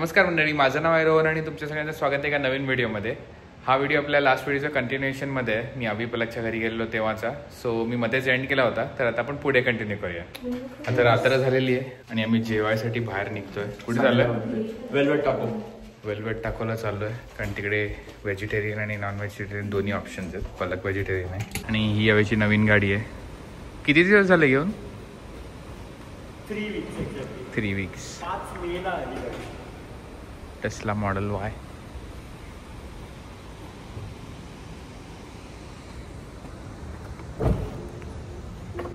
नमस्कार मंडळी, माझं नाव आहे रोहन आणि तुमच्या सगळ्यांचं स्वागत आहे एका नवीन व्हिडिओमध्ये. हा व्हिडिओ आपल्या लास्ट व्हिडिओचा कंटिन्युएशनमध्ये आहे. मी अभि पलकच्या घरी गेलेलो तेव्हाचा. सो मी मध्येच एंड केला होता, तर आता आपण पुढे कंटिन्यू करूया. आता रात्र झालेली आहे आणि आम्ही जेवायसाठी बाहेर निघतोय. कुठे चाललोय? वेलवेट टाकोला चाललोय, कारण तिकडे व्हेजिटेरियन आणि नॉन व्हेजिटेरियन दोन्ही ऑप्शन्स आहेत. पलक व्हेजिटेरियन आहे आणि ही यावेळची नवीन गाडी आहे. किती दिवस झाले घेऊन? 3 weeks. Tesla model Y.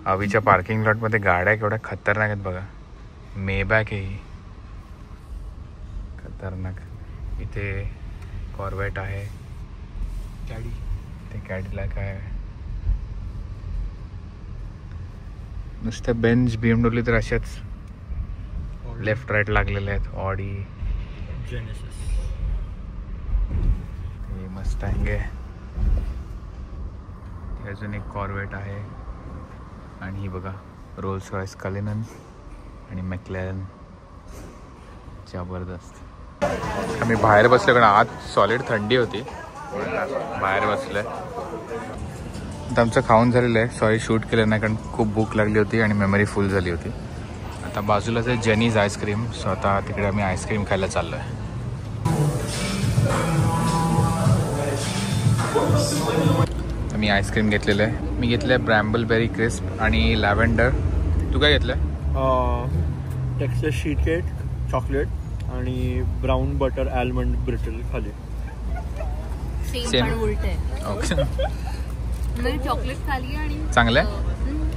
अवीच्या पार्किंग लॉट मध्ये गाड्या केवढ्या खतरनाक आहेत बघा. मेबॅक आहे ही, खतरनाक. इथे कॉर्वेट आहे, गाडी ते कॅडिलॅक आहे. नुसत्या बेंज BMW तर अशाच लेफ्ट राईट लागलेले आहेत. ऑडी, जेनेसिस, हे मस्टँग आहे. अजून एक कॉर्वेट आहे आणि ही बघा रोल्स रॉयस कलेनन आणि मॅक्लॅरन. जबरदस्त. आम्ही बाहेर बसलो कारण आत सॉलिड थंडी होती, बाहेर बसलोय. आता आमचं खाऊन झालेलं आहे. सॉरी शूट केलं नाही कारण खूप भूक लागली होती आणि मेमरी फुल झाली होती. आता बाजूलाच आहे जेनीज आईस्क्रीम. सो आता तिकडे आम्ही आईस्क्रीम खायला चाललो आहे. मी आईस्क्रीम घेतलेलं आहे. मी घेतलं आहे ब्रॅम्बलबेरी क्रिस्प आणि लॅव्हेंडर. तू काय घेतलं आहे? टेक्सास शीटकेट चॉकलेट आणि ब्राऊन बटर आलमंड ब्रिटल खाली. सेम उलट आहे. ओके. मी चॉकलेट खाली आणि चांगलं आहे.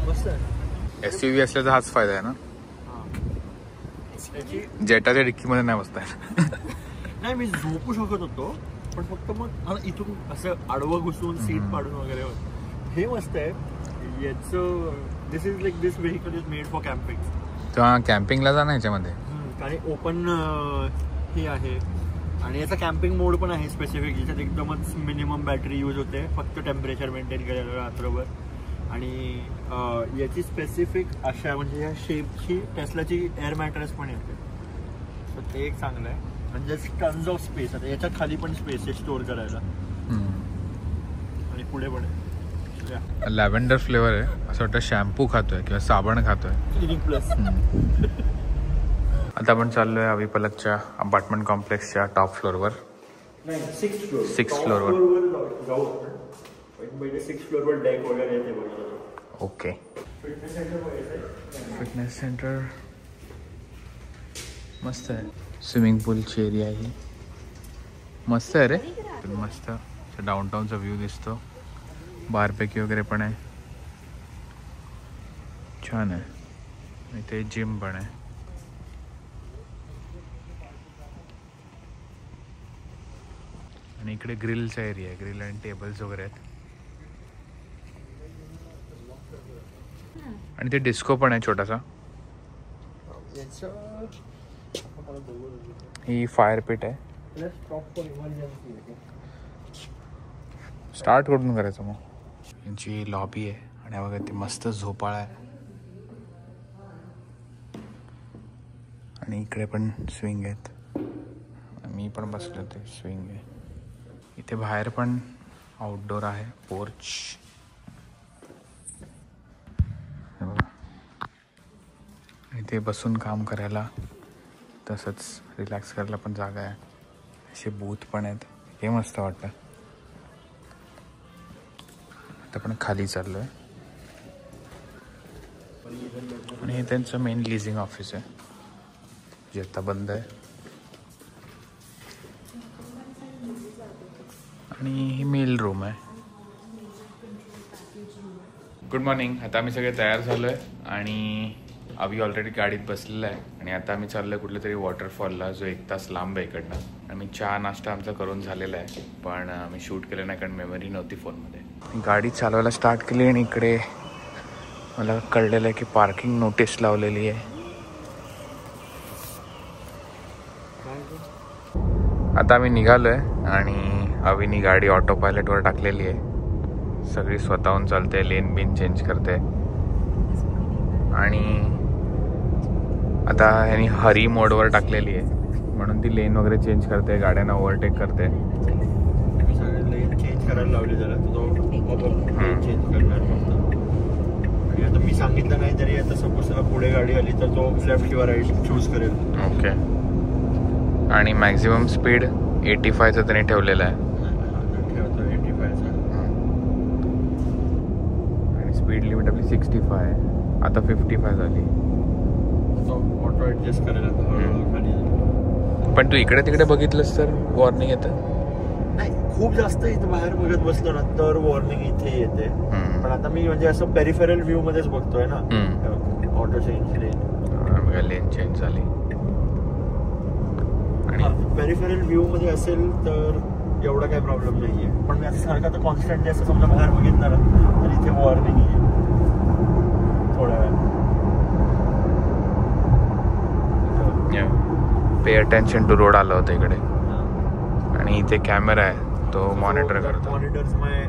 मस्त आहे. SUV असल्याचा हाच फायदा आहे ना, जेटाच्या डिक्कीमध्ये नाही बसताय. नाही, मी झोपू शकत होतो पण फक्त मग इथून असं आडवं घुसून सीट पाडून वगैरे. हे मस्त आहे याचं. This is like this vehicle is made for camping. तेव्हा कॅम्पिंगला जा ना याच्यामध्ये. आणि ओपन हे आहे आणि याचा कॅम्पिंग मोड पण आहे स्पेसिफिक, ज्याच्यात एकदमच मिनिमम बॅटरी यूज होते, फक्त टेम्परेचर मेंटेन करायला रात्रभर. आणि याची स्पेसिफिक अशा म्हणजे या शेपची टेस्लाची एअर मॅट्रेस पण येते. तर ते एक चांगलं आहे. म्हणजे टन्स ऑफ स्पेस. आता याच्यात खाली पण स्पेस आहे स्टोअर करायला आणि पुढे पण आहे. लॅव्हेंडर फ्लेवर आहे. असं वाटतं शॅम्पू खातोय किंवा साबण खातोय. Clinic plus. आता आपण चाललोय अभि पलकच्या अपार्टमेंट कॉम्प्लेक्सच्या टॉप फ्लोअरवर. 6th फ्लोअरवर. ओके. फिटनेस सेंटर मस्त आहे. स्विमिंग पूलची एरिया ही मस्त आहे रे. मस्त डाऊनटाऊनचा व्ह्यू दिसतो. बारपेकी वगैरे पण आहे, छान आहे. इथे जिम पण आहे. आणि इकडे ग्रिलचा एरिया आहे. ग्रिल आणि टेबल्स वगैरे आहेत. आणि ते डिस्को पण आहे छोटासा. ही फायर पिट आहे. स्टार्ट कुठून करायचं मग? यांची लॉबी आहे आणि बघा ती मस्त झोपाळा आहे. आणि इकडे पण स्विंग आहेत. मी पण बसलो होते, स्विंग आहे. इथे बाहेर पण आउटडोर आहे, पोर्च. इथे बसून काम करायला, तसंच रिलॅक्स करायला पण जागा आहे. असे बूथ पण आहेत. हे मस्त वाटतं. आता पण खाली चाललो आहे. आणि हे त्यांचं मेन लिझिंग ऑफिस आहे, जे आता बंद आहे. आणि ही मेल रूम आहे. Good morning. आता आम्ही सगळे तयार झालो आहे आणि अभि ऑलरेडी गाडीत बसलेला आहे. आणि आता आम्ही चाललो आहे कुठल्या तरी वॉटरफॉलला, जो 1 तास लांब आहे इकडनं. आणि चहा नाश्ता आमचा करून झालेला आहे, पण आम्ही शूट केलं नाही कारण मेमरी नव्हती फोनमध्ये. गाडी चालवायला स्टार्ट केली आणि इकडे मला कळलेलं आहे की पार्किंग नोटीस लावलेली आहे. आता आम्ही निघालो आहे आणि अभिनी गाडी ऑटो पायलटवर टाकलेली आहे. सगळी स्वतःहून चालते, लेन बिन चेंज करते. आणि आता ह्यानी हरी मोडवर टाकलेली आहे. म्हणून ती लेन वगैरे चेंज करते, गाड्यांना ओव्हरटेक करते. मी सगळे लेन चेंज करायला लावले जरा, तो चेंज करणार फक्त. आणि आता मी सांगितलं नाही तरी आता सपोज त्याला पुढे गाडी आली तर तो लेफ्ट किंवा राईट चूज करेल. ओके. आणि मॅक्झिमम स्पीड 85चं त्याने ठेवलेलं आहे. ठेवतो 85चा. आणि स्पीड लिमिट आपली 65 आहे, आता 55 झाली. तो ऑटो ॲडजस्ट करेल आता हळूहळू खाली. पण तू इकडे तिकडे बघितलंस तर वॉर्निंग येतं. नाही, खूप जास्त इथं बाहेर बघत बसलो ना तर वॉर्निंग इथे येते. पण आता मी म्हणजे असं पेरिफेरल व्ह्यू मध्येच बघतोय ना, ऑटो चेंज लेन चेंज झाली. आणि पेरिफेरल व्ह्यू मध्ये असेल तर एवढा काही प्रॉब्लेम नाहीये. पण मी असं सारखं तर कॉन्स्टंटली असं समजा बाहेर बघितलं ना तर इथे वॉर्निंग येईल थोड्या वेळ. पे अटेन्शन टू रोड आलं होतं इकडे. आणि इथे कॅमेरा आहे, तो मॉनिटर करतो. Monitors my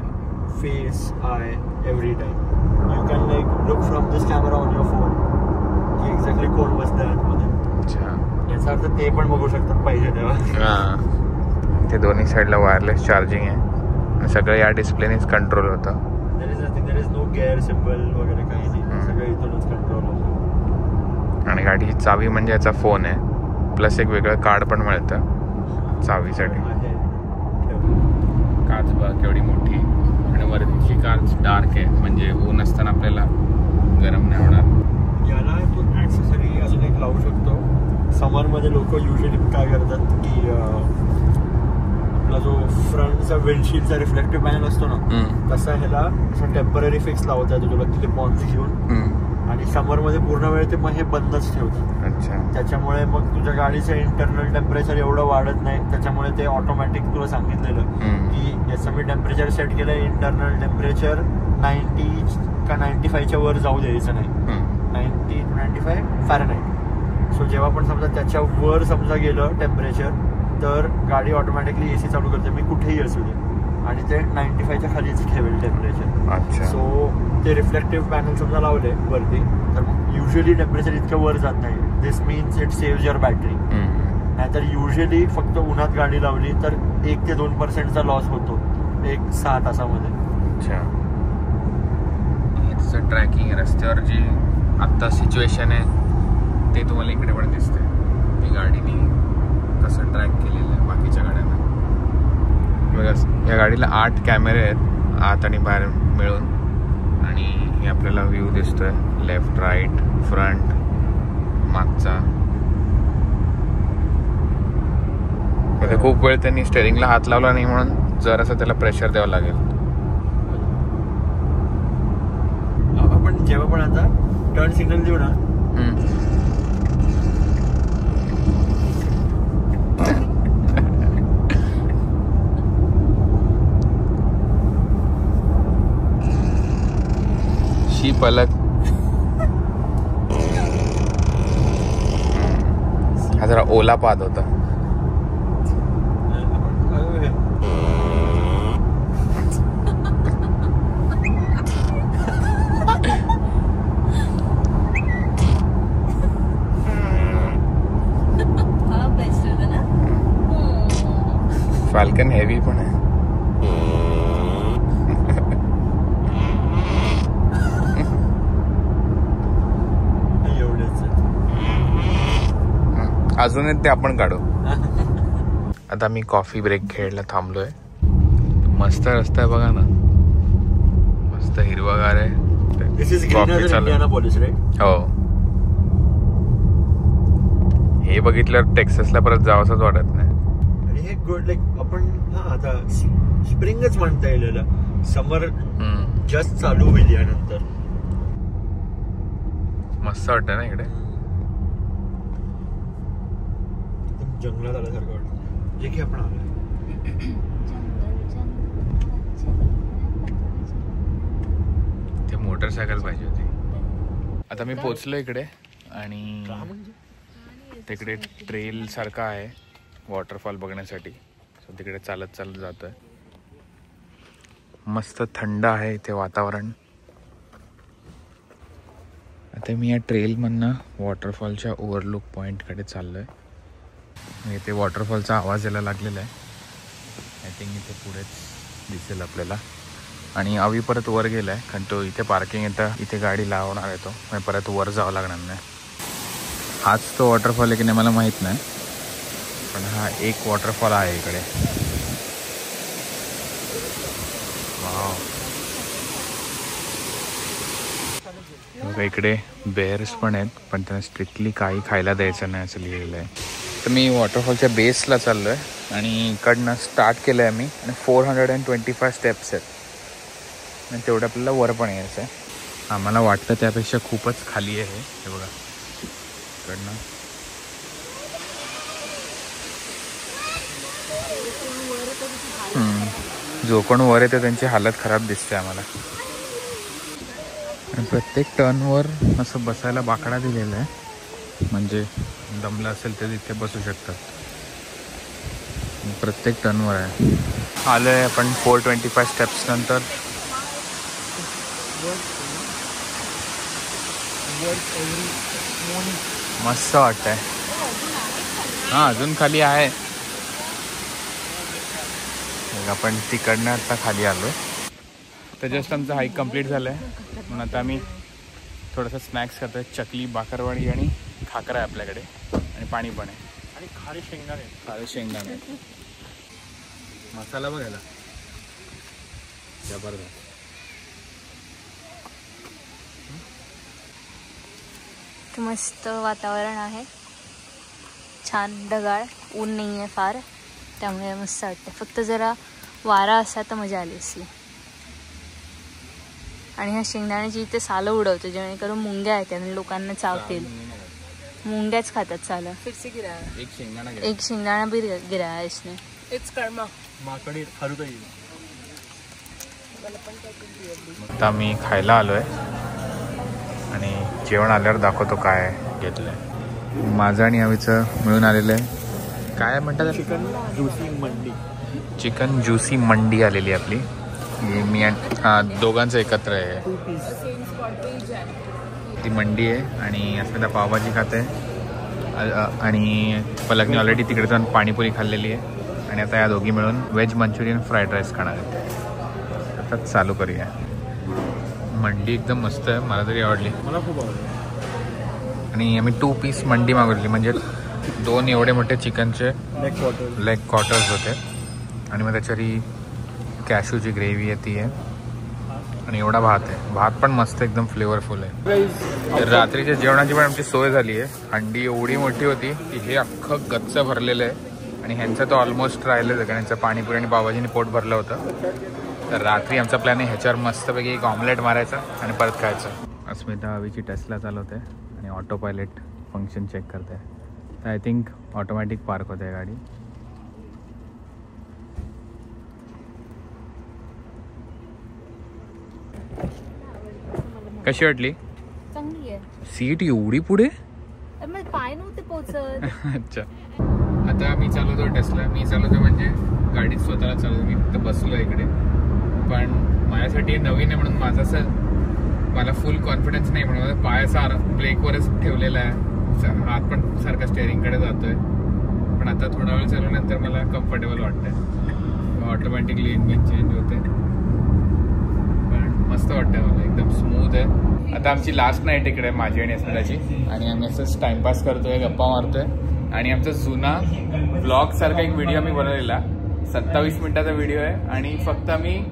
face, I every time. You can like look from this camera on your phone की एक्झॅक्टली कोण बसतंय आतमध्ये. अच्छा. याचा अर्थ ते पण बघू शकतात पाहिजे तेव्हा. ते दोन्ही साईडला वायरलेस चार्जिंग आहे आणि सगळं या डिस्प्लेनेच कंट्रोल होतं. There is no gear symbol वगैरे काही नाही, सगळं इथूनच कंट्रोल होतं. आणि गाडीची चावी म्हणजे याचा फोन आहे, प्लस एक वेगळं कार्ड पण मिळतं चावीसाठी. काच बघ केवढी मोठी. आणि वरची काच डार्क आहे, म्हणजे ऊन असताना आपल्याला गरम नाही होणार. याला तू ॲक्सेसरी अजून एक लावू शकतो. समरमध्ये लोक युजली काय करतात की आपला जो फ्रंटचा विंडशील्डचा रिफ्लेक्टिव्ह पॅनल असतो ना, तसा ह्याला असं टेम्पररी फिक्स लावता येतो तुला क्लिप ऑन्स घेऊन. आणि समरमध्ये पूर्ण वेळ ते मग हे बंदच ठेवतात. अच्छा. त्याच्यामुळे मग तुझ्या गाडीचं इंटरनल टेम्परेचर एवढं वाढत नाही. त्याच्यामुळे ते ऑटोमॅटिक तुला सांगितलेलं की याचं मी टेम्परेचर सेट केलं, इंटरनल टेम्परेचर 90 का 95च्या वर जाऊ द्यायचं नाही. 90 to 95 फॅरनहाइट. सो जेव्हा पण समजा त्याच्या वर समजा गेलं टेम्परेचर तर गाडी ऑटोमॅटिकली एसी चालू करते, मी कुठेही असू दे, आणि ते 95च्या खालीच ठेवेल टेम्परेचर. अच्छा. सो ते रिफ्लेक्टिव्ह पॅनल समजा लावले वरती तर मग युजली टेम्परेचर इतकं वर जात नाही. This means it saves your battery. नाहीतर युजली फक्त उन्हात गाडी लावली तर 1 ते 2% लॉस होतो 6 तासामध्ये. अच्छा. याचं ट्रॅकिंग रस्त्यावर जी आत्ता सिच्युएशन आहे ते तुम्हाला इकडे पण दिसते. ही गाडीने कसं ट्रॅक केलेलं आहे बाकीच्या गाड्यांना. बघा या गाडीला 8 कॅमेरे आहेत आत आणि बाहेर मिळून. आणि हे आपल्याला व्ह्यू दिसतोय लेफ्ट, राईट, फ्रंट, मागचा. मध्ये खूप वेळ त्यांनी स्टेअरिंगला हात लावला नाही म्हणून जरासं त्याला प्रेशर द्यावं लागेल. आपण जेव्हा पण आता टर्न सिग्नल देऊ ना शीप अलग. हा जरा ओला पाद होता. फाल्कन हेवी पण आहे. अजून ते आपण काढू. आता मी कॉफी ब्रेक घ्यायला थांबलोय. मस्त रस्ता आहे बघा ना, मस्त हिरवागार आहे. कॉफी चालू. हो, हे बघितल्यावर टेक्सासला परत जावंसच वाटत नाही. आणि हे गुड लाईक आपण आता स्प्रिंगच म्हणता येईल. समर जस्ट चालू होईल यानंतर. मस्त वाटतं ना इकडे. जंगलात आल्यासारखं वाटतं जे की आपण आलोय. ते मोटरसायकल पाहिजे होती. आता मी पोचलो इकडे आणि तिकडे ट्रेल सारखा आहे वॉटरफॉल बघण्यासाठी. सो तिकडे चालत चालत जातोय. मस्त थंड आहे इथे वातावरण. आता मी या ट्रेलमधनं वॉटरफॉलच्या ओव्हरलुक पॉईंटकडे चाललोय. इथे वॉटरफॉलचा आवाज यायला लागलेला आहे. आय थिंक इथे पुढेच दिसेल आपल्याला. आणि अवी परत वर गेला आहे कारण तो इथे पार्किंग येतं, इथे गाडी लावणार आहे तो, म्हणजे परत वर जावं लागणार नाही. हाच तो वॉटरफॉल आहे की नाही मला माहीत नाही, पण हा एक वॉटरफॉल आहे इकडे. वाव. बघा इकडे बेअर्स पण आहेत, पण त्यांना स्ट्रिक्टली काही खायला द्यायचं नाही असं लिहिलेलं आहे. तर मी वॉटरफॉलच्या बेसला चाललो आहे आणि इकडनं स्टार्ट केलं आहे मी. आणि 425 स्टेप्स आहेत आणि तेवढं आपल्याला वर पण यायचं आहे. आम्हाला वाटतं त्यापेक्षा खूपच खाली आहे हे बघा. इकडनं जो कोण वर येते त्यांची हालत खराब दिसते आम्हाला. आणि प्रत्येक टर्नवर असं बसायला बाकडा दिलेला आहे, म्हणजे दमलं असेल तर तिथे बसू शकतात. प्रत्येक टर्नवर आहे. आलो आहे आपण 425 स्टेप्स नंतर. मस्त वाटतंय. हां अजून खाली आहे. आपण तिकडनं आता खाली आलो आहे. तर जस्ट आमचं हाईक कंप्लीट झालं आहे म्हणून आता आम्ही थोडंसं स्नॅक्स करतो आहे. चकली, बाकरवाडी आणि खाकरा आहे आपल्याकडे आणि पाणी पण आहे आणि खारे शेंगदाणे. खारे शेंगदाणे. मसाला बघायला जबरदस्त. मस्त वातावरण आहे, छान ढगाळ, ऊन नाही आहे फार, त्यामुळे मस्त वाटतं. फक्त जरा वारा असा तर मजा आली असती. आणि ह्या शेंगदाण्याची इथे सालं उडवतो जेणेकरून मुंग्या आहेत आणि लोकांना चावतील. मुंग्याच खातात सालं. एक शेंगदाणा भी गिराया इसने. माकडे खरुताई. आता मी खायला आलो आहे आणि जेवण आल्यावर दाखवतो काय घेतलं आहे. माझं आणि अवीचं मिळून आलेलं आहे. काय म्हणतात? चिकन ज्युसी मंडी. चिकन ज्युसी मंडी आलेली आपली. मी दोघांचं एकत्र आहे. ती मंडी आहे आणि अस्मिता पावभाजी खाते आणि पलकने ऑलरेडी तिकडे जाऊन पाणीपुरी खाल्लेली आहे. आणि आता या दोघी मिळून व्हेज मंचुरियन फ्राईड राईस खाणार आहेत. आता चालू करूया. मंडी एकदम मस्त आहे, मला तरी आवडली. मला खूप आवडली. आणि आम्ही 2 पीस मंडी मागवली, म्हणजे 2 एवढे मोठे चिकनचे लेग क्वार्टर्स होते. आणि मग त्याच्यावरी कॅशूची ग्रेव्ही आहे ती आहे आणि एवढा भात आहे. भात पण मस्त एकदम फ्लेवरफुल आहे. रात्रीच्या जेवणाची पण आमची सोय झाली आहे. हंडी एवढी मोठी होती की हे अख्खं गच्च भरलेलं आहे आणि ह्यांचं तर ऑलमोस्ट राहिलंच आहे कारण ह्यांचं पाणीपुरी आणि पावभाजीने पोट भरलं होतं. तर रात्री आमचा प्लॅन आहे ह्याच्यावर मस्तपैकी एक ऑमलेट मारायचा आणि परत खायचं. अस्मिता हवीची टेस्ला चालवते आणि ऑटो पायलट फंक्शन चेक करते. तर आय थिंक ऑटोमॅटिक पार्क होते गाडी. कशी वाटली? चांगली आहे. सीट एवढी पुढे? पाय नव्हते पोचत. अच्छा. आता मी चालवतो टेस्ला. मी चालवतो म्हणजे गाडीत स्वतःला चालवतो. मी फक्त बसलो इकडे. पण माझ्यासाठी नवीन आहे म्हणून माझं असं मला फुल कॉन्फिडन्स नाही म्हणून पायाचा ब्रेकवरच ठेवलेला आहे. हात पण सारखा स्टेअरिंगकडे जातोय. पण आता थोडा वेळ चालवल्यानंतर मला कम्फर्टेबल वाटतंय. ऑटोमॅटिकली इंजिन चेंज होते. पण मस्त वाटतंय मला, एकदम स्मूथ आहे. आता आमची लास्ट नाईट इकडे माझी आणि अस्मिताची आणि आम्ही असंच टाइमपास करतोय, गप्पा मारतोय. आणि आमचा जुना ब्लॉग सारखा एक व्हिडिओ आम्ही बनवलेला, 27 मिनिटाचा व्हिडिओ आहे. आणि फक्त आम्ही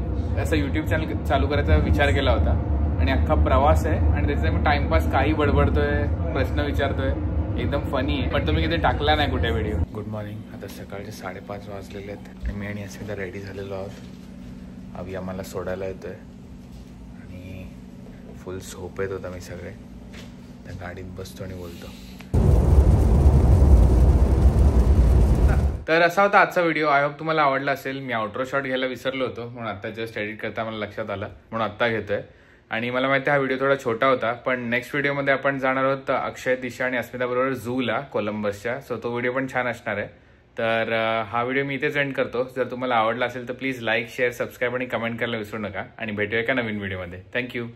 असं यूट्यूब चॅनल चालू करायचा विचार केला होता आणि अख्खा प्रवास आहे आणि त्याचा मी टाइमपास काही बडबडतोय, प्रश्न विचारतोय, एकदम फनी आहे. पण तुम्ही किती टाकला नाही कुठे व्हिडिओ. Good morning. आता सकाळचे 5:30 वाजलेले आहेत आणि मी आणि अस्मिता रेडी झालेलो आहोत. अवी आम्हाला सोडायला येतोय आणि फुल झोप येत होता मी सगळे. त्या गाडीत बसतो आणि बोलतो. तर असा होता आजचा व्हिडिओ. आय होप तुम्हाला आवडला असेल. मी आउट्रो शॉट घ्यायला विसरलो होतो म्हणून आता जस्ट एडिट करता मला लक्षात आलं म्हणून आत्ता घेतोय. आणि मला माहिती हा व्हिडिओ थोडा छोटा होता, पण नेक्स्ट व्हिडिओमध्ये आपण जाणार आहोत अक्षय, दिशा आणि अस्मिता बरोबर झूला कोलंबसच्या. सो तो व्हिडिओ पण छान असणार आहे. तर हा व्हिडिओ मी इथेच एंड करतो. जर तुम्हाला आवडला असेल तर प्लीज लाईक, शेअर, सबस्क्राईब आणि कमेंट करायला विसरू नका. आणि भेटूया एका नवीन व्हिडिओमध्ये. थँक्यू.